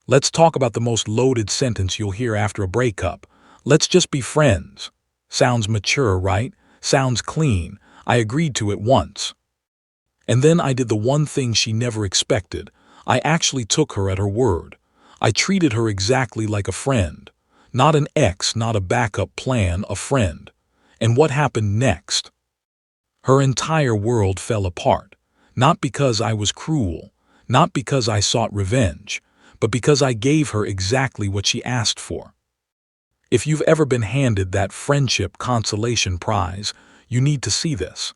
Let's talk about the most loaded sentence you'll hear after a breakup. Let's just be friends. Sounds mature, right? Sounds clean. I agreed to it once. And then I did the one thing she never expected. I actually took her at her word. I treated her exactly like a friend. Not an ex, not a backup plan, a friend. And what happened next? Her entire world fell apart. Not because I was cruel, not because I sought revenge, but because I gave her exactly what she asked for. If you've ever been handed that friendship consolation prize, you need to see this.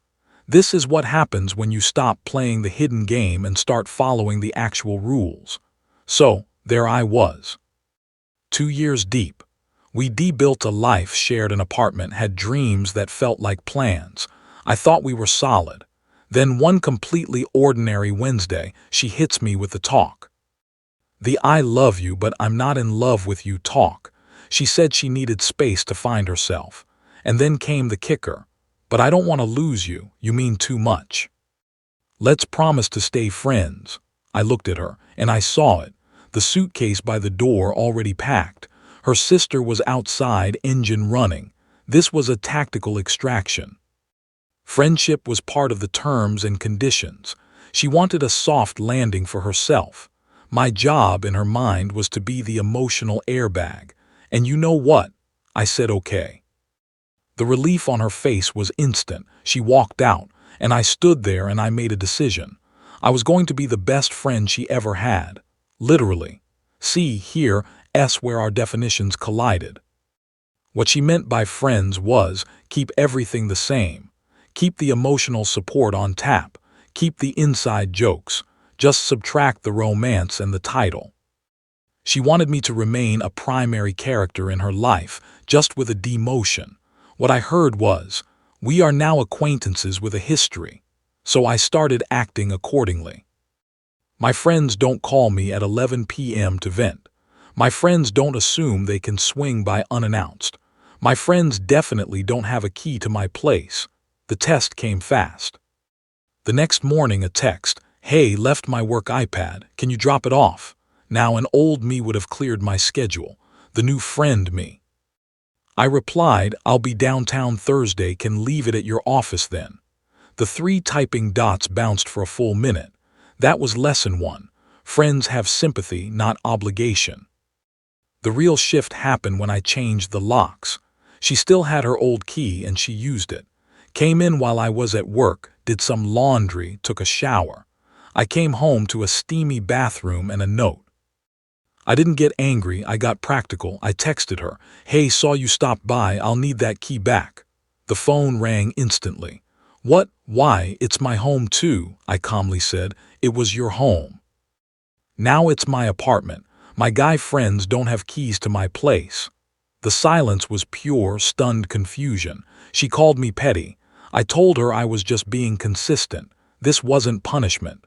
This is what happens when you stop playing the hidden game and start following the actual rules. So, there I was. 2 years deep. We built a life, shared an apartment, had dreams that felt like plans. I thought we were solid. Then one completely ordinary Wednesday, she hits me with the talk. The "I love you but I'm not in love with you" talk. She said she needed space to find herself. And then came the kicker. "But I don't want to lose you, you mean too much. Let's promise to stay friends." I looked at her, and I saw it. The suitcase by the door already packed. Her sister was outside, engine running. This was a tactical extraction. Friendship was part of the terms and conditions. She wanted a soft landing for herself. My job in her mind was to be the emotional airbag. And you know what? I said okay. The relief on her face was instant. She walked out, and I stood there and I made a decision. I was going to be the best friend she ever had. Literally. See, here, where our definitions collided. What she meant by friends was, keep everything the same. Keep the emotional support on tap. Keep the inside jokes. Just subtract the romance and the title. She wanted me to remain a primary character in her life, just with a demotion. What I heard was, we are now acquaintances with a history. So I started acting accordingly. My friends don't call me at 11 p.m. to vent. My friends don't assume they can swing by unannounced. My friends definitely don't have a key to my place. The test came fast. The next morning a text, "Hey, left my work iPad, can you drop it off?" Now an old me would have cleared my schedule. The new friend me. I replied, "I'll be downtown Thursday, can leave it at your office then." The 3 typing dots bounced for a full minute. That was lesson 1. Friends have sympathy, not obligation. The real shift happened when I changed the locks. She still had her old key and she used it. Came in while I was at work, did some laundry, took a shower. I came home to a steamy bathroom and a note. I didn't get angry, I got practical. I texted her, "Hey, saw you stopped by, I'll need that key back." The phone rang instantly. "What? Why, it's my home too," I calmly said. "It was your home. Now it's my apartment. My guy friends don't have keys to my place." The silence was pure, stunned confusion. She called me petty. I told her I was just being consistent. This wasn't punishment.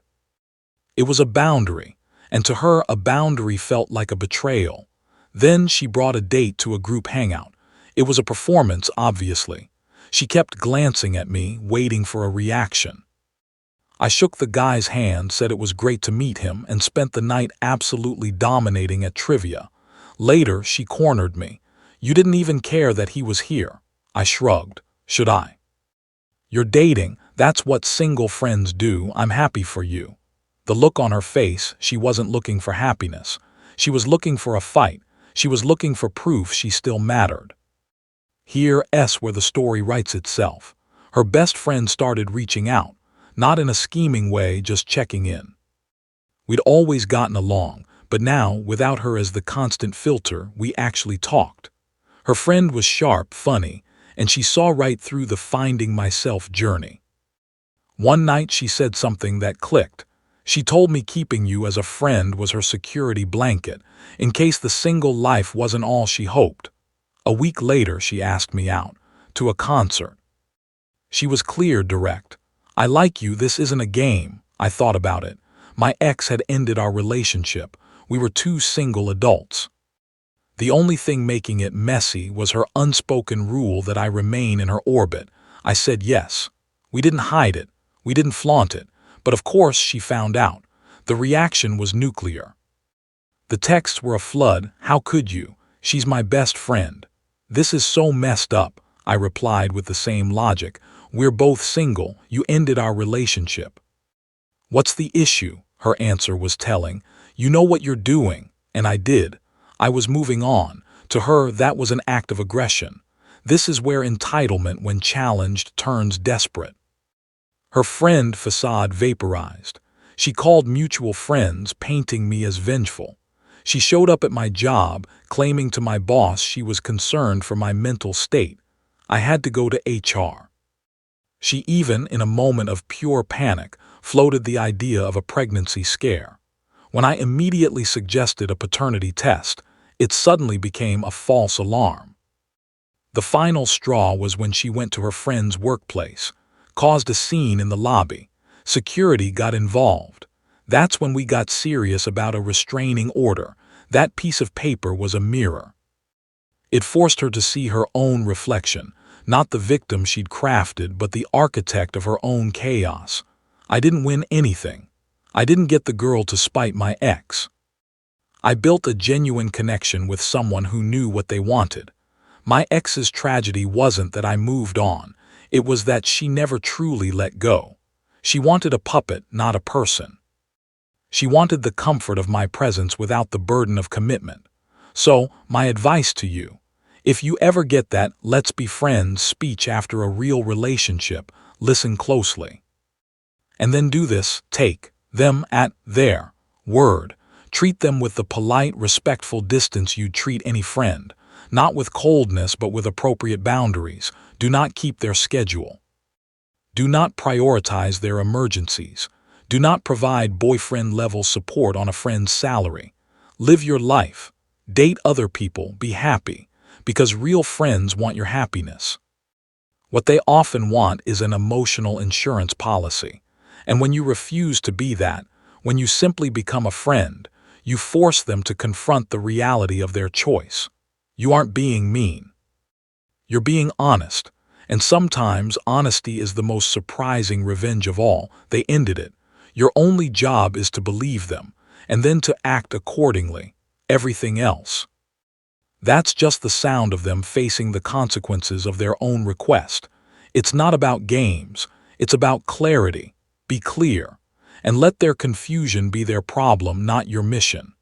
It was a boundary, and to her a boundary felt like a betrayal. Then she brought a date to a group hangout. It was a performance, obviously. She kept glancing at me, waiting for a reaction. I shook the guy's hand, said it was great to meet him, and spent the night absolutely dominating at trivia. Later, she cornered me. "You didn't even care that he was here." I shrugged. "Should I?" "You're dating, that's what single friends do, I'm happy for you." The look on her face, she wasn't looking for happiness. She was looking for a fight. She was looking for proof she still mattered. Here's where the story writes itself. Her best friend started reaching out. Not in a scheming way, just checking in. We'd always gotten along, but now, without her as the constant filter, we actually talked. Her friend was sharp, funny, and she saw right through the finding myself journey. One night she said something that clicked. She told me keeping you as a friend was her security blanket, in case the single life wasn't all she hoped. A week later she asked me out, to a concert. She was clear, direct. "I like you, this isn't a game." I thought about it. My ex had ended our relationship. We were 2 single adults. The only thing making it messy was her unspoken rule that I remain in her orbit. I said yes. We didn't hide it. We didn't flaunt it. But of course she found out. The reaction was nuclear. The texts were a flood. How could you? She's my best friend. This is so messed up, I replied with the same logic. We're both single. You ended our relationship. What's the issue? Her answer was telling. You know what you're doing. And I did. I was moving on. To her, that was an act of aggression. This is where entitlement, when challenged, turns desperate. Her friend facade vaporized. She called mutual friends, painting me as vengeful. She showed up at my job, claiming to my boss she was concerned for my mental state. I had to go to HR. She even, in a moment of pure panic, floated the idea of a pregnancy scare. When I immediately suggested a paternity test, it suddenly became a false alarm. The final straw was when she went to her friend's workplace, caused a scene in the lobby. Security got involved. That's when we got serious about a restraining order. That piece of paper was a mirror. It forced her to see her own reflection, not the victim she'd crafted, but the architect of her own chaos. I didn't win anything. I didn't get the girl to spite my ex. I built a genuine connection with someone who knew what they wanted. My ex's tragedy wasn't that I moved on. It was that she never truly let go. She wanted a puppet, not a person. She wanted the comfort of my presence without the burden of commitment. So, my advice to you, if you ever get that "let's be friends" speech after a real relationship, listen closely. And then do this: take them at their word. Treat them with the polite, respectful distance you'd treat any friend. Not with coldness, but with appropriate boundaries. Do not keep their schedule. Do not prioritize their emergencies. Do not provide boyfriend-level support on a friend's salary. Live your life. Date other people. Be happy. Because real friends want your happiness. What they often want is an emotional insurance policy. And when you refuse to be that, when you simply become a friend, you force them to confront the reality of their choice. You aren't being mean. You're being honest. And sometimes honesty is the most surprising revenge of all. They ended it. Your only job is to believe them, and then to act accordingly. Everything else. That's just the sound of them facing the consequences of their own request. It's not about games. It's about clarity. Be clear. And let their confusion be their problem, not your mission.